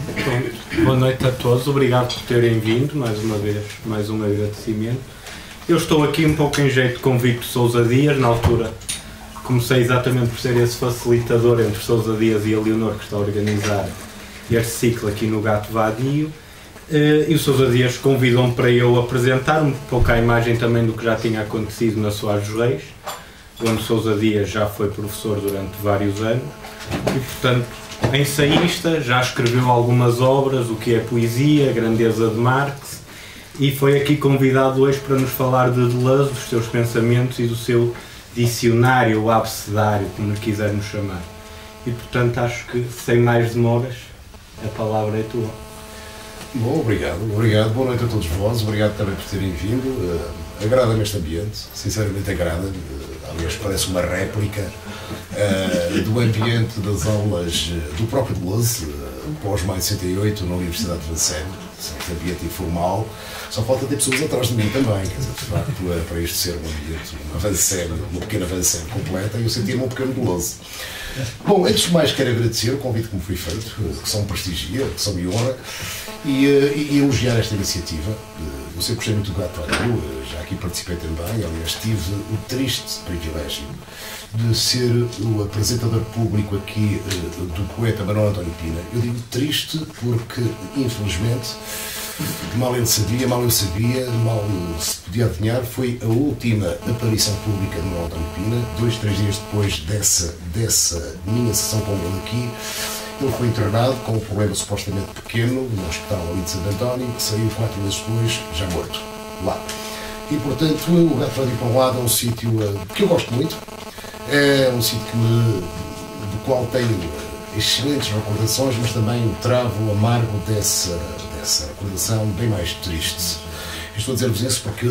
Bom, boa noite a todos, obrigado por terem vindo, mais uma vez, mais um agradecimento. Eu estou aqui um pouco em jeito com Vítor Sousa Dias, na altura comecei exatamente por ser esse facilitador entre Sousa Dias e a Leonor, que está a organizar este ciclo aqui no Gato Vadio. E o Sousa Dias convidou-me para eu apresentar um pouco a imagem também do que já tinha acontecido na Soares dos Reis, onde Sousa Dias já foi professor durante vários anos e, portanto, ensaísta, já escreveu algumas obras, o que é poesia, a grandeza de Marx, e foi aqui convidado hoje para nos falar de Deleuze, dos seus pensamentos e do seu dicionário ou abecedário, como lhe quisermos chamar. E, portanto, acho que, sem mais demoras, a palavra é tua. Bom, obrigado. Boa noite a todos vós. Obrigado também por terem vindo. Agrada-me este ambiente, sinceramente agrada-me. Aliás, parece uma réplica do ambiente das aulas do próprio Deleuze, pós-maio de 68, na Universidade de Vincennes. Este ambiente informal. Só falta ter pessoas atrás de mim também. Quer dizer, de facto, para isto ser um ambiente, uma Vincennes, uma pequena Vincennes completa, eu senti-me um pequeno Deleuze. Bom, antes de mais quero agradecer o convite que me foi feito, que só me prestigia, que só me honra, e elogiar esta iniciativa. Eu sempre gostei muito do Gato Vadio, já aqui participei também, aliás tive o triste privilégio de ser o apresentador público aqui do poeta Manuel António Pina. Eu digo triste porque, infelizmente, mal eu sabia, mal se podia adivinhar, foi a última aparição pública de Manuel António Pina. 2, 3 dias depois dessa minha sessão com ele aqui, ele foi internado com um problema supostamente pequeno no hospital ali de Santo António, que saiu 4 meses depois, já morto, lá. E, portanto, o Gato Vadio, para um lado, é um sítio que eu gosto muito, é um sítio do qual tenho excelentes recordações, mas também o travo amargo dessa recordação bem mais triste. Eu estou a dizer-vos isso porque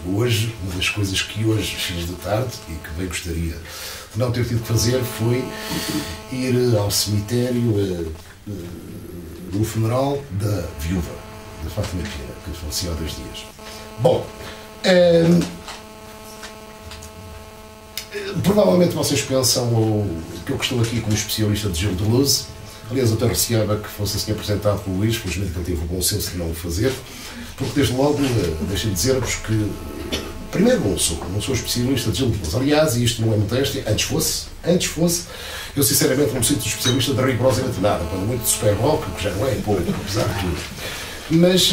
hoje, uma das coisas que hoje fiz de tarde e que bem gostaria de não ter tido que fazer foi ir ao cemitério no funeral da viúva, da Fátima Pina, que faleceu há 2 dias. Bom, provavelmente vocês pensam que eu estou aqui como especialista de Gilles Deleuze. Aliás, eu até receava que fosse assim apresentado pelo Luís, felizmente que ele teve o bom senso de não o fazer, porque desde logo, deixem-me dizer-vos que, primeiro, não sou especialista de Gilles Deleuze. Aliás, e isto não é modéstia, antes fosse, eu sinceramente não me sinto especialista de rigorosamente nada, quando muito de super rock, que já não é pouco, apesar de tudo. Mas,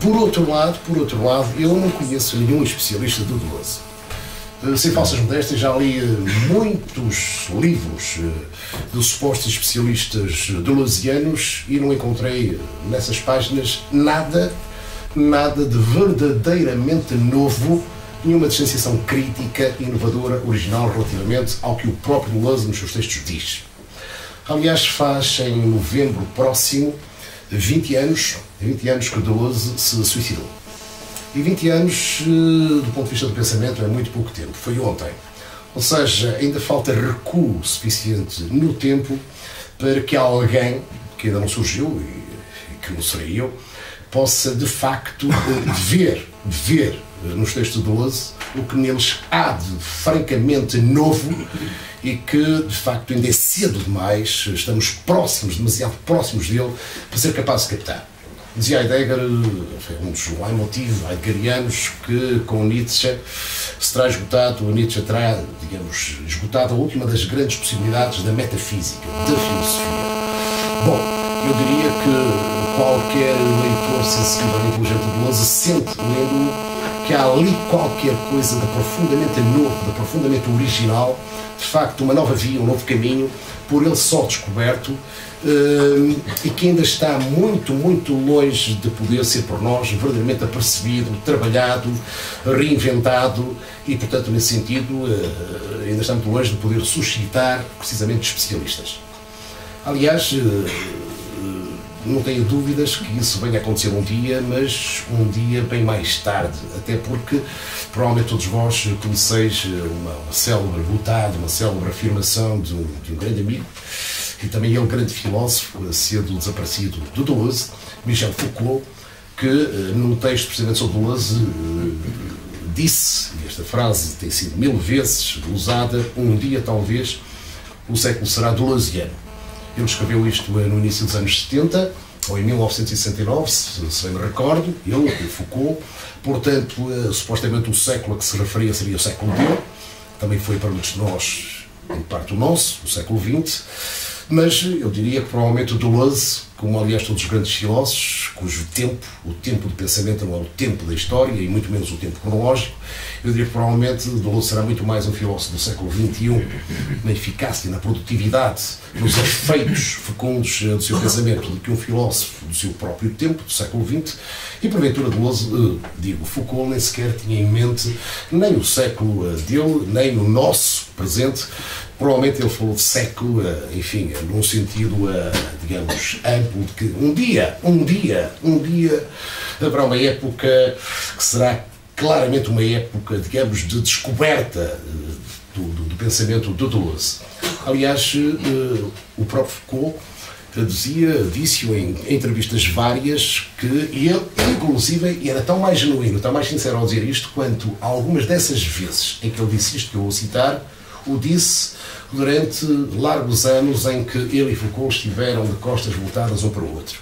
por outro lado, eu não conheço nenhum especialista do Deleuze. Sem falsas modéstias, já li muitos livros de supostos especialistas deleuzianos e não encontrei nessas páginas nada de verdadeiramente novo, nenhuma distanciação crítica, inovadora, original relativamente ao que o próprio Deleuze nos seus textos diz. Aliás, faz em novembro próximo 20 anos que o Deleuze se suicidou. E 20 anos, do ponto de vista do pensamento, é muito pouco tempo. Foi ontem. Ou seja, ainda falta recuo suficiente no tempo para que alguém, que ainda não surgiu e que não serei eu, possa, de facto, ver nos textos de Deleuze o que neles há de francamente novo e que, de facto, ainda é cedo demais, estamos demasiado próximos dele, para ser capaz de captar. Dizia Heidegger, um dos leitmotiv heideggerianos, que com Nietzsche se terá esgotado, Nietzsche terá, digamos, esgotado a última das grandes possibilidades da metafísica, da filosofia. Bom, eu diria que qualquer leitor sensível e inteligente de Deleuze sente, lendo, que há ali qualquer coisa de profundamente novo, de profundamente original, de facto uma nova via, um novo caminho, por ele só descoberto, e que ainda está muito, muito longe de poder ser por nós verdadeiramente apercebido, trabalhado, reinventado e, portanto, nesse sentido, ainda está muito longe de poder suscitar precisamente especialistas. Aliás, não tenho dúvidas que isso venha a acontecer um dia, mas um dia bem mais tarde, até porque provavelmente todos vós conheceis uma célebre vontade, uma célebre afirmação de um grande amigo, e também ele grande filósofo, cedo desaparecido do Deleuze, Michel Foucault, que num texto precisamente sobre Deleuze disse, e esta frase tem sido 1000 vezes usada, um dia talvez o século será deleuziano. Ele escreveu isto no início dos anos 70, ou em 1969, se bem me recordo, ele, Foucault. Portanto, supostamente o século a que se referia seria o século dele, também foi para muitos de nós, em parte o nosso, o século XX, mas eu diria que provavelmente o Deleuze, como aliás todos os grandes filósofos, cujo o tempo de pensamento não é o tempo da história e muito menos o tempo cronológico, eu diria que provavelmente Deleuze será muito mais um filósofo do século XXI, na eficácia, na produtividade, nos efeitos fecundos do seu pensamento, do que um filósofo do seu próprio tempo, do século XX, e porventura Deleuze, Foucault nem sequer tinha em mente nem o século dele, nem o nosso presente. Provavelmente ele falou de século, enfim, num sentido, digamos, amplo, de que um dia haverá uma época que será claramente uma época, digamos, de descoberta do pensamento de Deleuze. Aliás, o próprio Foucault disse-o em entrevistas várias que ele, inclusive, e era tão mais genuíno, tão mais sincero ao dizer isto, quanto algumas dessas vezes em que ele disse isto, que eu vou citar, o disse durante largos anos em que ele e Foucault estiveram de costas voltadas um para o outro.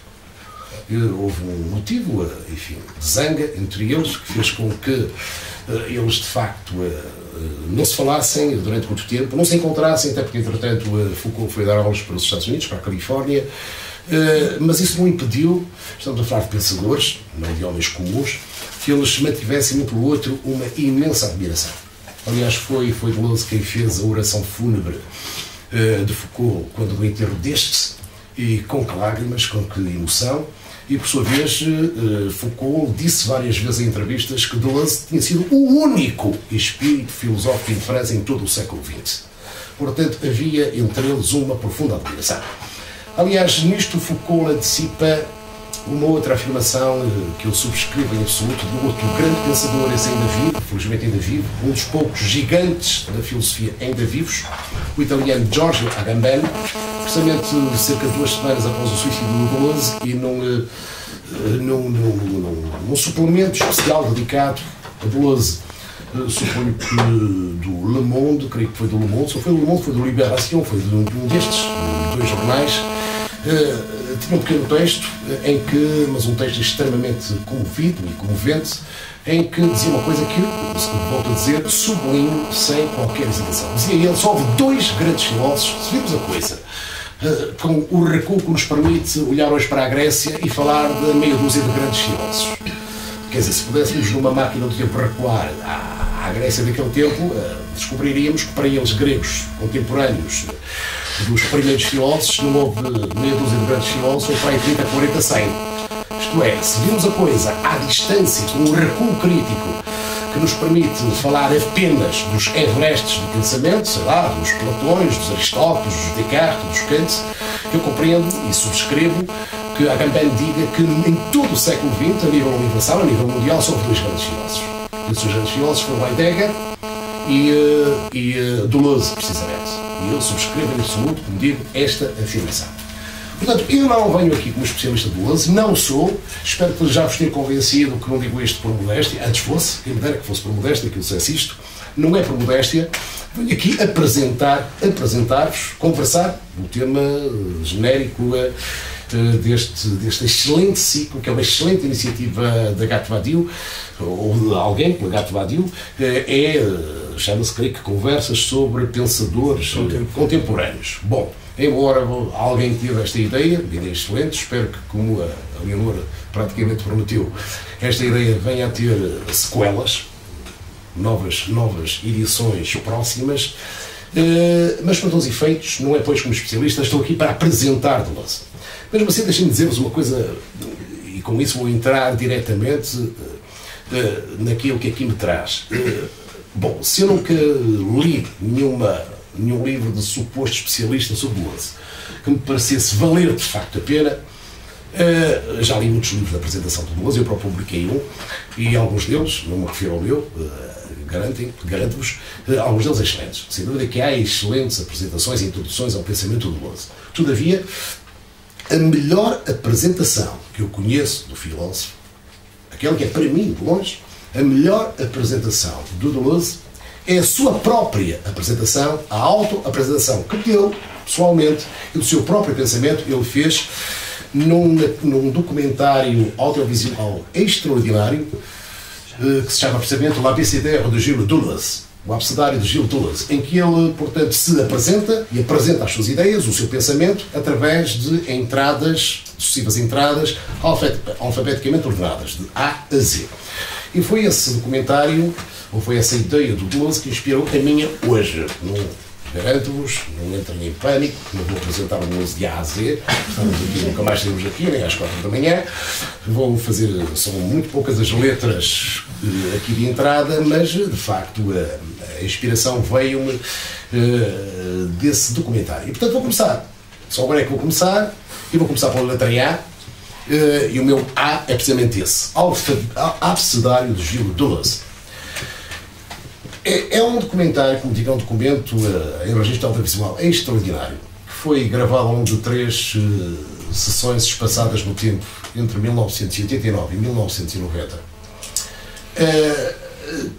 Houve um motivo, enfim, de zanga entre eles, que fez com que eles, de facto, não se falassem durante muito tempo, não se encontrassem, até porque, entretanto, Foucault foi dar aulas para os Estados Unidos, para a Califórnia, mas isso não impediu, estamos a falar de pensadores, não de homens comuns, que eles mantivessem um pelo outro uma imensa admiração. Aliás, foi Deleuze quem fez a oração fúnebre de Foucault quando do enterro deste, e com que lágrimas, com que emoção, e por sua vez Foucault disse várias vezes em entrevistas que Deleuze tinha sido o único espírito filosófico em França em todo o século XX. Portanto, havia entre eles uma profunda admiração. Aliás, nisto Foucault antecipa uma outra afirmação que eu subscrevo em absoluto, de um outro grande pensador, esse ainda vivo, felizmente ainda vivo, um dos poucos gigantes da filosofia ainda vivos, o italiano Giorgio Agamben, precisamente cerca de 2 semanas após o suicídio do Deleuze, e num suplemento especial dedicado a Deleuze, suponho que do Le Monde, creio que foi do Le Monde, se foi do Le Monde, foi do Libération, foi de um destes 2 jornais, tinha um pequeno texto, mas um texto extremamente comovido e comovente, em que dizia uma coisa que, volto a dizer, sublinho sem qualquer hesitação. Dizia ele, só houve 2 grandes filósofos, se vimos a coisa, com o recuo que nos permite olhar hoje para a Grécia e falar de meia dúzia de grandes filósofos. Quer dizer, se pudéssemos numa máquina do tempo recuar à Grécia daquele tempo, descobriríamos que para eles gregos contemporâneos dos primeiros filósofos não houve meia dúzia de grandes filósofos, ou para aí 30, 40, 100. Isto é, se vimos a coisa à distância, com um recuo crítico que nos permite falar apenas dos Everestes do pensamento, sei lá, dos Platões, dos Aristóteles, dos Descartes, dos Kant, eu compreendo e subscrevo que Agamben diga que em todo o século XX, a nível universal, a nível mundial, só houve 2 grandes filósofos. Esses 2 grandes filósofos foram Heidegger e Deleuze, precisamente. E eu subscrevo em absoluto, como digo, esta afirmação. Portanto, eu não venho aqui como especialista de Deleuze, não sou, espero que já vos tenha convencido que não digo isto por modéstia, antes fosse, quem me dera que fosse por modéstia, que eu dissesse isto, não é por modéstia, venho aqui apresentar-vos, conversar o tema genérico deste excelente ciclo, que é uma excelente iniciativa da Agathe Badiou, ou de alguém pela Agathe Badiou, chama-se, creio que, Conversas sobre Pensadores Contemporâneos. Bom, embora alguém tive esta ideia excelente, espero que, como a Leonora praticamente prometeu, esta ideia venha a ter sequelas, novas edições próximas, mas para todos os efeitos, não é pois como especialista, estou aqui para apresentar Deleuze. Mesmo assim, deixem-me dizer-vos uma coisa, e com isso vou entrar diretamente naquilo que aqui me traz. Bom, se eu nunca li nenhum livro de suposto especialista sobre Deleuze que me parecesse valer de facto a pena, já li muitos livros de apresentação de Deleuze, eu próprio publiquei um, e alguns deles, não me refiro ao meu, garanto-vos, alguns deles excelentes. Sem dúvida que há excelentes apresentações e introduções ao pensamento de Deleuze. Todavia, a melhor apresentação que eu conheço do filósofo, aquela que é para mim, de longe, a melhor apresentação do Deleuze é a sua própria apresentação, a auto-apresentação que deu pessoalmente e do seu próprio pensamento, ele fez num documentário audiovisual extraordinário que se chama precisamente L'Abécédaire de Gilles Deleuze, o Abecedário de Gilles Deleuze, em que ele, portanto, se apresenta e apresenta as suas ideias, o seu pensamento, através de entradas, sucessivas entradas, alfabeticamente ordenadas, de A a Z. E foi esse documentário, ou foi essa ideia do Deleuze que inspirou a minha hoje. Garanto-vos, não entrem em pânico, não vou apresentar o Deleuze de A a Z, estamos aqui, nunca mais saímos aqui, nem às 4 da manhã. Vou fazer, são muito poucas as letras aqui de entrada, mas de facto a inspiração veio-me desse documentário. E portanto vou começar, só agora é que vou começar, e vou começar pela letra A, e o meu A é precisamente esse, Abecedário de Gilles Deleuze. É um documentário, como digo, é um documento em registro audiovisual extraordinário, que foi gravado ao longo de 3 sessões espaçadas no tempo, entre 1989 e 1990,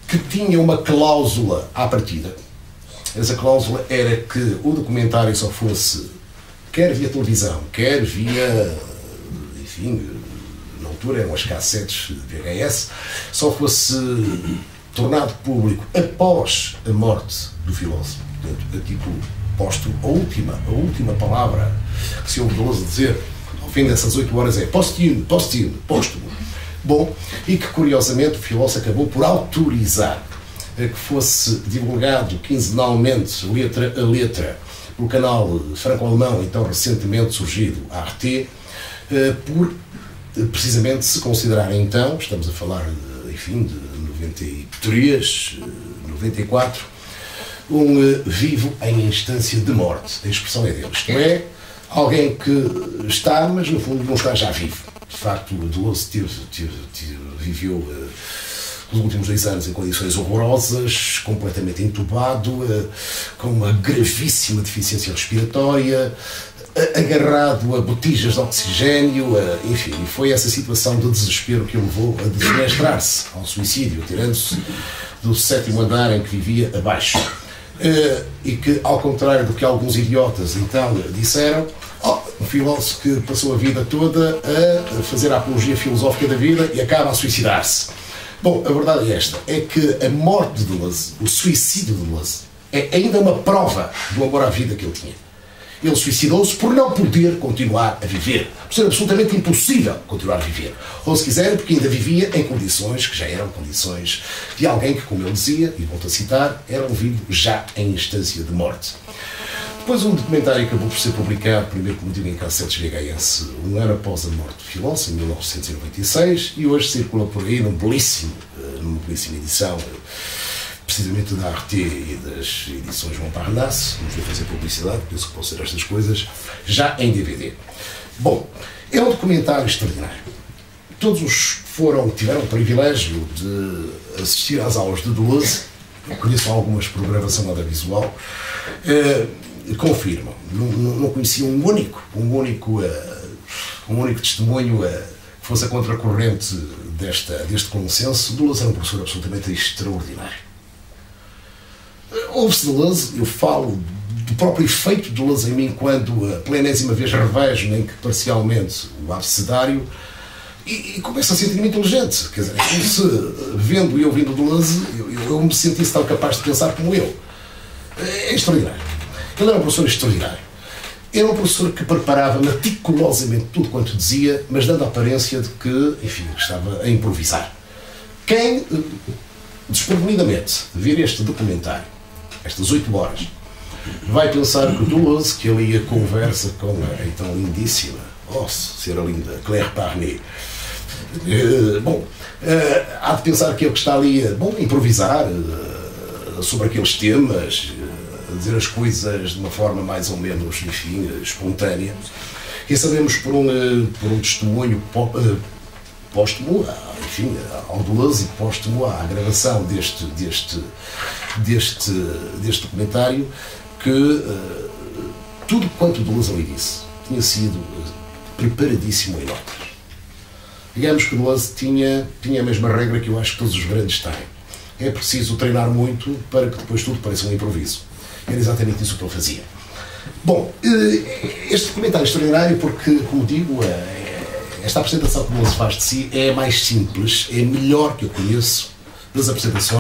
que tinha uma cláusula à partida. Essa cláusula era que o documentário só fosse, quer via televisão, quer via, enfim, na altura eram as cassetes de VHS, só fosse tornado público após a morte do filósofo. Portanto, a título póstumo, a última palavra que se ouve Deleuze dizer ao fim dessas 8 horas é póstumo. Bom, e que curiosamente o filósofo acabou por autorizar que fosse divulgado quinzenalmente, letra a letra, pelo canal franco-alemão, então recentemente surgido, a Arte, por precisamente se considerar então, estamos a falar, enfim, de 93, 94, vivo em instância de morte. A expressão é dele. Isto é, alguém que está, mas no fundo não está já vivo. De facto, Deleuze viveu os últimos 2 anos em condições horrorosas, completamente entubado, com uma gravíssima deficiência respiratória, agarrado a botijas de oxigênio, enfim, foi essa situação de desespero que o levou a desmestrar-se ao suicídio, tirando-se do 7º andar em que vivia abaixo. E que, ao contrário do que alguns idiotas então disseram, um filósofo que passou a vida toda a fazer a apologia filosófica da vida e acaba a suicidar-se. Bom, a verdade é esta, é que a morte de Deleuze, o suicídio de Deleuze, é ainda uma prova do amor à vida que ele tinha. Ele suicidou-se por não poder continuar a viver, por ser absolutamente impossível continuar a viver. Ou, se quiser, porque ainda vivia em condições que já eram condições de alguém que, como ele dizia, e volto a citar, era um vivo já em instância de morte. Depois um documentário acabou por ser publicado, primeiro como digo, em cassetes VHS, um ano após a morte do filósofo, em 1996, e hoje circula por aí numa belíssima edição, precisamente da Arte e das edições Montparnasse, não vou fazer publicidade, penso que posso ser estas coisas, já em DVD. Bom, é um documentário extraordinário. Todos os que tiveram o privilégio de assistir às aulas de Deleuze, eu conheço algumas por gravação audiovisual, confirmam. Não conhecia um único testemunho que fosse a contracorrente deste consenso. Deleuze era um professor absolutamente extraordinário. Ouve-se Deleuze, eu falo do próprio efeito de Deleuze em mim quando pela enésima vez revejo, nem que parcialmente, o Abecedário, e começo a sentir-me inteligente. Quer dizer, é como se, vendo e ouvindo Deleuze, eu me sentisse tão capaz de pensar como eu. É extraordinário. Ele era um professor extraordinário. Era um professor que preparava meticulosamente tudo quanto dizia, mas dando a aparência de que, enfim, estava a improvisar. Quem, desprevenidamente, vir este documentário, estas 8 horas, vai pensar que o Deleuze, que ele ia conversa com a então lindíssima, se era linda, Claire Parnet, há de pensar que ele que está ali a improvisar sobre aqueles temas, a dizer as coisas de uma forma mais ou menos, enfim, espontânea. E sabemos por um testemunho póstumo, enfim, ao Deleuze e póstumo à gravação deste documentário, que tudo quanto Deleuze ali disse tinha sido preparadíssimo em notas. Digamos que Deleuze tinha a mesma regra que eu acho que todos os grandes têm. É preciso treinar muito para que depois tudo pareça um improviso. Era exatamente isso que ele fazia. Bom, este documentário é extraordinário porque, como digo, esta apresentação que o Lousa faz de si é a mais simples, é a melhor que eu conheço das apresentações.